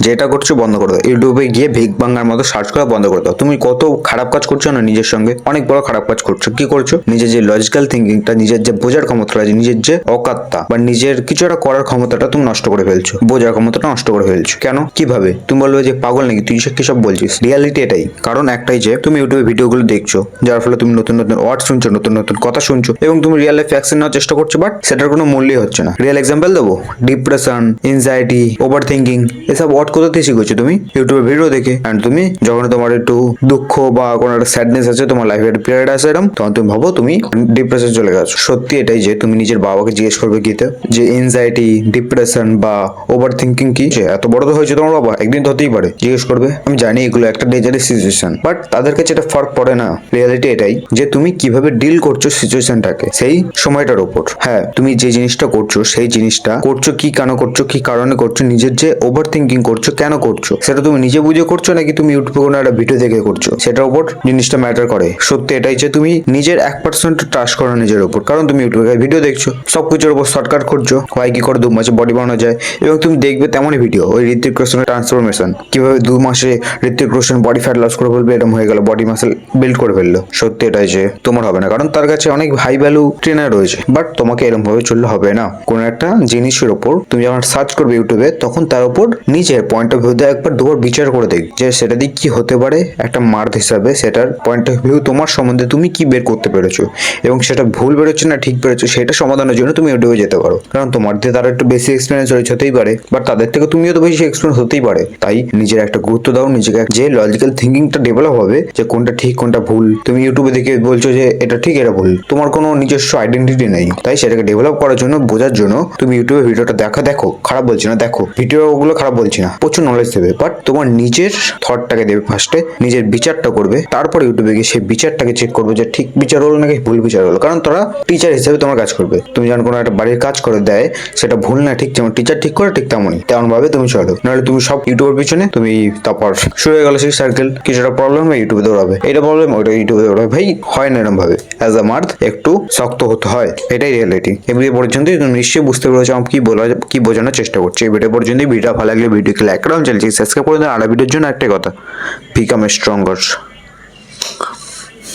যেটা করছো বন্ধ করে দাও। ইউটিউবে গিয়ে ভিক ভাঙার মতো সার্চ করা বন্ধ করে দাও। তুমি কত খারাপ কাজ করছো না নিজের সঙ্গে, অনেক বড় খারাপ কাজ করছো। কি করছো? নিজের যে লজিক্যাল থিঙ্কিংটা, নিজের যে বোঝার ক্ষমতাটা আছে, নিজের যে অকাত্তা বা নিজের কিছু একটা করার ক্ষমতাটা তুমি নষ্ট করে ফেলছো, বোঝার ক্ষমতাটা নষ্ট করে ফেলছো। কেন? কিভাবে? তুমি বলবে যে পাগল নাকি তুই, কি সব বলছিস। রিয়ালিটি এটাই। কারণ একটাই যে তুমি ইউটিউবে ভিডিওগুলো দেখছো, যার ফলে তুমি নতুন নতুন ওয়ার্ড শুনছো, নতুন নতুন কথা শুনছো, এবং তুমি রিয়েল লাইফ অ্যাকশন নেওয়ার চেষ্টা করছো, বাট সেটার কোনো মূল্যই হচ্ছে না। রিয়েল এক্সাম্পল দেবো, ডিপ্রেশন, এনজাইটি, ওভার থিঙ্কিং, এসব ওয়ার্ড কোথা থেকে শিখেছো তুমি? ইউটিউবে ভিডিও দেখে। অ্যান্ড তুমি যখন তোমার একটু দুঃখ বা কোনো একটা স্যাডনেস আছে, তোমার লাইফে একটা পিরিয়ড আছে এরকম, তখন তুমি ভাবো তুমি ডিপ্রেশন চলে গেছো। সত্যি এটাই যে তুমি নিজের বাবাকে জিজ্ঞেস করবে গীতে যে এনজাইটি, ডিপ্রেশন বা ওভার থিঙ্কিং কি, যে এত বড় তো হয়েছে তোমার বাবা, একদিন তো হতেই পারে। জিজ্ঞেস করবে। আমি জানি এগুলো একটা ডেঞ্জারাস সিচুয়েশন, বাট তাদের কাছে এটা ফার্ক পড়ে না। রিয়ালিটি এটাই যে তুমি কিভাবে ডিল করছো সিচুয়েশনটাকে সেই সময়টার উপর। হ্যাঁ, তুমি যে জিনিসটা করছো সেই জিনিসটা করছো কি কেন করছো, কি কারণে করছো, নিজের যে ওভার থিঙ্কিং করছো কেন করছো, সেটা তুমি নিজে বুঝে করছো নাকি তুমি ইউটিউবে কোনো একটা ভিডিও দেখে করছো, সেটার উপর জিনিসটা ম্যাটার করে। সত্যি এটাই যে তুমি নিজের 1% ট্রাস্ট করো নিজের উপর। কারণ তুমি ইউটিউবে ভিডিও দেখছো, সবকিছুর উপর শর্টকাট করছো, হয় কি করে 2 মাসে বডি বানানো যায়, এবং তুমি দেখবে তেমনই ভিডিও, ওই ঋত্বিক রোশনের ট্রান্সফরমেশন, কিভাবে 2 মাসে Hrithik Roshan body fat loss করে ফেলবে, এরকম হয়ে গেল, বডি মাসেল বিল্ড করে ফেললো। সত্যি এটাই যে তোমার হবে না, কারণ তার কাছে অনেক হাই ভ্যালু ট্রেনার রয়েছে, বাট তোমাকে এরকম ভাবে চললে হবে না। কোন একটা জিনিসের উপর তুমি যখন সার্চ করবে ইউটিউবে, তখন তার উপর নিজের পয়েন্ট অফ ভিউ দিয়ে একবার দুবার বিচার করে দেখবে যে সেটা দিয়ে কি হতে পারে। একটা মার্থ হিসাবে সেটার পয়েন্ট অফ ভিউ তোমার সম্বন্ধে তুমি কি বের করতে পেরেছো, এবং সেটা ভুল বেরোচ্ছে না ঠিক বেরোচ্ছে, সেটা সমাধানের জন্য তুমি ইউটিউবে যেতে পারো। কারণ তোমার দিয়ে তারা একটু বেশি এক্সপিরিয়েন্স রয়েছে, হতেই পারে, বাট তাদের থেকে তুমিও তো বেশি এক্সপিরিয়েন্স হতেই পারে। তাই নিজের একটা গুরুত্ব দাও, নিজেকে যে লজিক্যাল থিঙ্কিংটা ডেভেলপ হবে যে কোনটা ঠিক কোনটা ভুল। তুমি ইউটিউবে দেখে বলছো যে এটা ঠিক এটা ভুল, তোমার কোনো নিজস্ব আইডেন্টিটি নেই। তাই সেটাকে ডেভেলপ করার জন্য, বোঝার জন্য তুমি ইউটিউবে ভিডিওটা দেখো, খারাপ বলছি না, দেখো ভিডিওগুলো খারাপ বলছি না, প্রচুর নলেজ দেবে, বাট তোমার নিজের থটটাকে দেবে ফার্স্টে, নিজের বিচারটা করবে, তারপর ইউটিউবে গিয়ে সেই বিচারটাকে চেক করবে যে ঠিক বিচার হলো নাকি ভুল বিচার হলো। কারণ তারা টিচার হিসেবে তোমার কাজ করবে। তুমি যখন কোনো একটা বাড়ির কাজ করে দেয়, সেটা ভুল না ঠিক যেমন টিচার ঠিক করে, ঠিক তেমন ভাবে তুমি চলো, নাহলে তুমি সব ইউটিউবের পিছনে তুমি তারপর শুরু হয়ে গেল সেই সার্কেল। কিছুটা প্রবলেম হয় ইউটিউবে দৌড়াবে, এটা প্রবলেম ওইটা ইউটিউবে দৌড়াবে। ভাই হয় না এরকম ভাবে। অ্যাজ আ মার্থ একটু শক্ত হতে হয়, এটাই রিয়েলিটি। এই ভিডিও পর্যন্তই। তুমি নিশ্চয়ই বুঝতে পেরেছো আমি কি বোঝানোর চেষ্টা করছি। এই ভিডিও পর্যন্তই। ভিডিও ভালো লাগলে ভিডিওকে লাইক করো, চ্যানেলটি সাবস্ক্রাইব করে দেন। আর ভিডিওর জন্য একটাই কথা, বিকাম স্ট্রঙ্গার।